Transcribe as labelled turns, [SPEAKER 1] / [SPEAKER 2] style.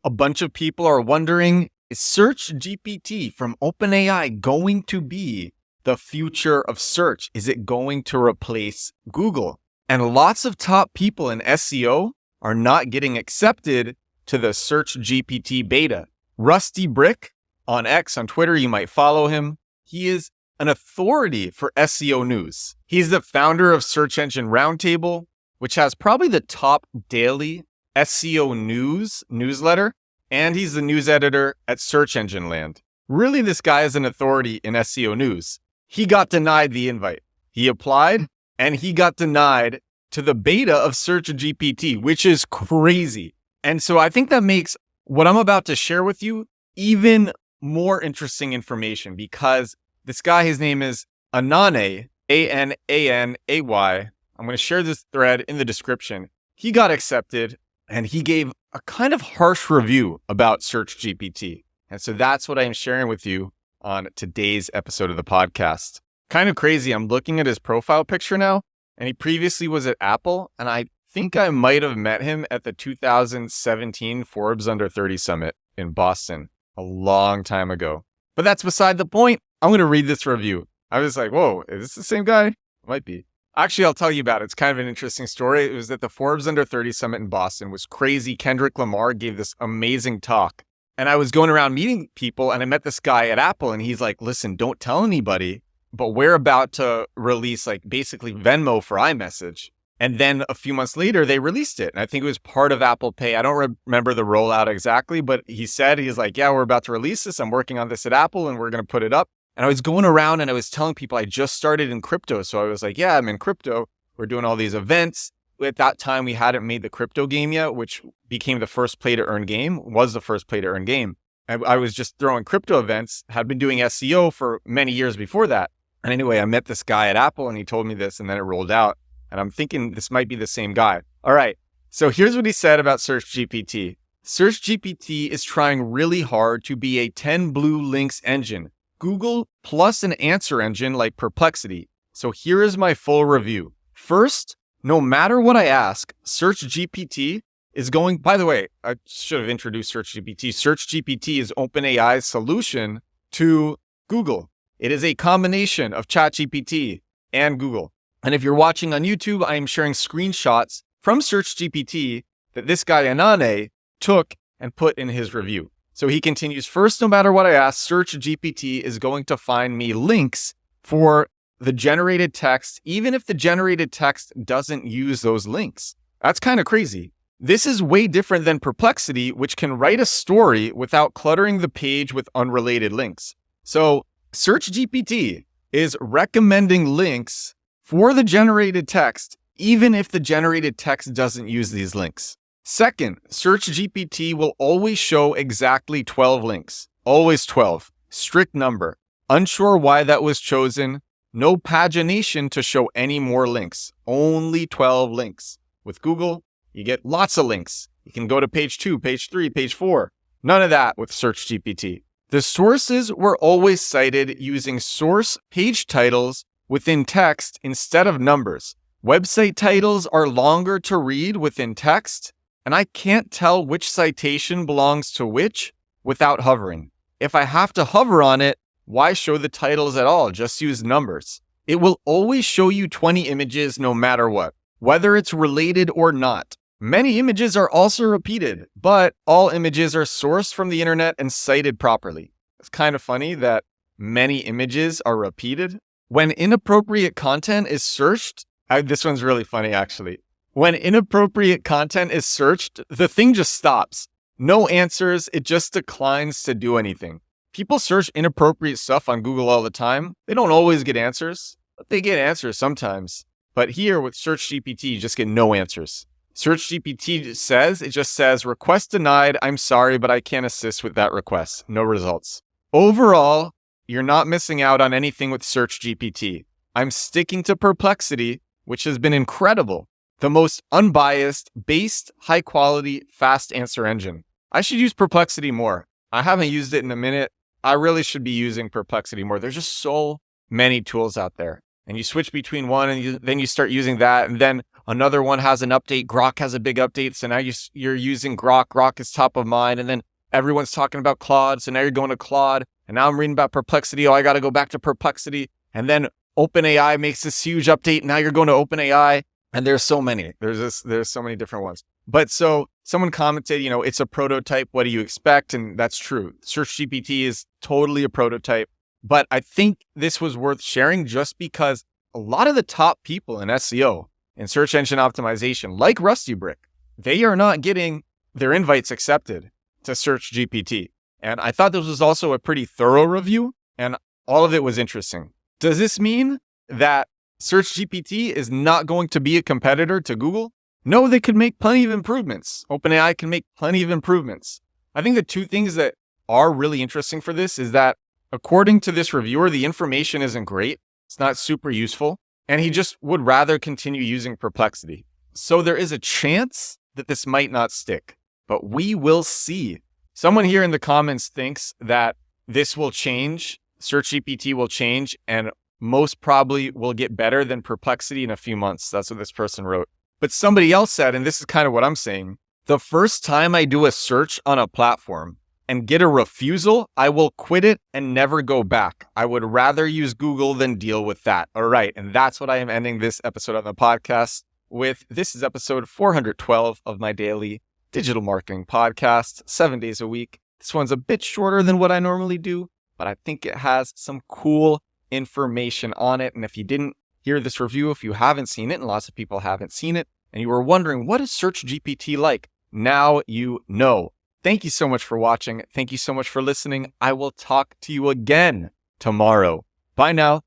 [SPEAKER 1] A bunch of people are wondering, is Search GPT from OpenAI going to be the future of search? Is it going to replace Google? And lots of top people in SEO are not getting accepted to the Search GPT beta. Rusty Brick on X, on Twitter, you might follow him. He is an authority for SEO news. He's the founder of Search Engine Roundtable, which has probably the top daily SEO news newsletter, and he's the news editor at Search Engine Land. Really, this guy is an authority in SEO news. He got denied the invite. He applied, and he got denied to the beta of Search GPT, which is crazy. And so I think that makes what I'm about to share with you even more interesting information, because this guy, his name is Ananay, Ananay. I'm going to share this thread in the description. He got accepted, and he gave a kind of harsh review about Search GPT. And so that's what I'm sharing with you on today's episode of the podcast. Kind of crazy. I'm looking at his profile picture now, and he previously was at Apple, and I think I might have met him at the 2017 Forbes Under 30 Summit in Boston a long time ago. But that's beside the point. I'm going to read this review. I was like, whoa, is this the same guy? Might be. Actually, I'll tell you about it. It's kind of an interesting story. It was at the Forbes Under 30 Summit in Boston. It was crazy. Kendrick Lamar gave this amazing talk. And I was going around meeting people, and I met this guy at Apple, and he's like, listen, don't tell anybody, but we're about to release like basically Venmo for iMessage. And then a few months later, they released it. And I think it was part of Apple Pay. I don't remember the rollout exactly, but he's like, yeah, we're about to release this. I'm working on this at Apple, and we're going to put it up. And I was going around and I was telling people I just started in crypto. So I was like, yeah, I'm in crypto. We're doing all these events. At that time, we hadn't made the crypto game yet, which became the first play to earn game, was the first play to earn game. I was just throwing crypto events, had been doing SEO for many years before that. And anyway, I met this guy at Apple, and he told me this, and then it rolled out. And I'm thinking this might be the same guy. All right. So here's what he said about Search GPT. Search GPT is trying really hard to be a 10 blue links engine. Google plus an answer engine like Perplexity. So here is my full review. First, no matter what I ask, Search GPT is going, by the way, I should have introduced Search GPT. Search GPT is OpenAI's solution to Google. It is a combination of ChatGPT and Google. And if you're watching on YouTube, I am sharing screenshots from Search GPT that this guy Ananay took and put in his review. So he continues, first, no matter what I ask, Search GPT is going to find me links for the generated text, even if the generated text doesn't use those links. That's kind of crazy. This is way different than Perplexity, which can write a story without cluttering the page with unrelated links. So Search GPT is recommending links for the generated text, even if the generated text doesn't use these links. Second, Search GPT will always show exactly 12 links. Always 12. Strict number. Unsure why that was chosen. No pagination to show any more links. Only 12 links. With Google, you get lots of links. You can go to page 2, page 3, page 4. None of that with Search GPT. The sources were always cited using source page titles within text instead of numbers. Website titles are longer to read within text, and I can't tell which citation belongs to which without hovering. If I have to hover on it, why show the titles at all? Just use numbers. It will always show you 20 images no matter what, whether it's related or not. Many images are also repeated, but all images are sourced from the internet and cited properly. It's kind of funny that many images are repeated. When inappropriate content is searched, this one's really funny actually. When inappropriate content is searched, the thing just stops. No answers, it just declines to do anything. People search inappropriate stuff on Google all the time. They don't always get answers, but they get answers sometimes. But here with Search GPT, you just get no answers. Search GPT just says, request denied, I'm sorry, but I can't assist with that request. No results. Overall, you're not missing out on anything with Search GPT. I'm sticking to Perplexity, which has been incredible. The most unbiased, based, high quality, fast answer engine. I should use Perplexity more. I haven't used it in a minute. I really should be using Perplexity more. There's just so many tools out there. And you switch between one and then you start using that. And then Another one has an update. Grok has a big update. So now you're using Grok. Grok is top of mind. And then everyone's talking about Claude. So now you're going to Claude. And now I'm reading about Perplexity. Oh, I got to go back to Perplexity. And then OpenAI makes this huge update. Now you're going to OpenAI. And there's so many. There's so many different ones. But so someone commented, it's a prototype. What do you expect? And that's true. SearchGPT is totally a prototype. But I think this was worth sharing just because a lot of the top people in SEO and search engine optimization, like RustyBrick, they are not getting their invites accepted to SearchGPT. And I thought this was also a pretty thorough review, and all of it was interesting. Does this mean that SearchGPT is not going to be a competitor to Google? No, they could make plenty of improvements. OpenAI can make plenty of improvements. I think the two things that are really interesting for this is that, according to this reviewer, the information isn't great. It's not super useful. And he just would rather continue using Perplexity. So there is a chance that this might not stick, but we will see. Someone here in the comments thinks that this will change. SearchGPT will change and most probably will get better than Perplexity in a few months. That's what this person wrote. But somebody else said, and this is kind of what I'm saying, the first time I do a search on a platform and get a refusal, I will quit it and never go back. I would rather use Google than deal with that. All right. And that's what I am ending this episode on the podcast with. This is episode 412 of my daily digital marketing podcast, 7 days a week. This one's a bit shorter than what I normally do, but I think it has some cool information on it. And if you didn't hear this review, if you haven't seen it, and lots of people haven't seen it, and you were wondering, what is SearchGPT like? Now you know. Thank you so much for watching. Thank you so much for listening. I will talk to you again tomorrow. Bye now.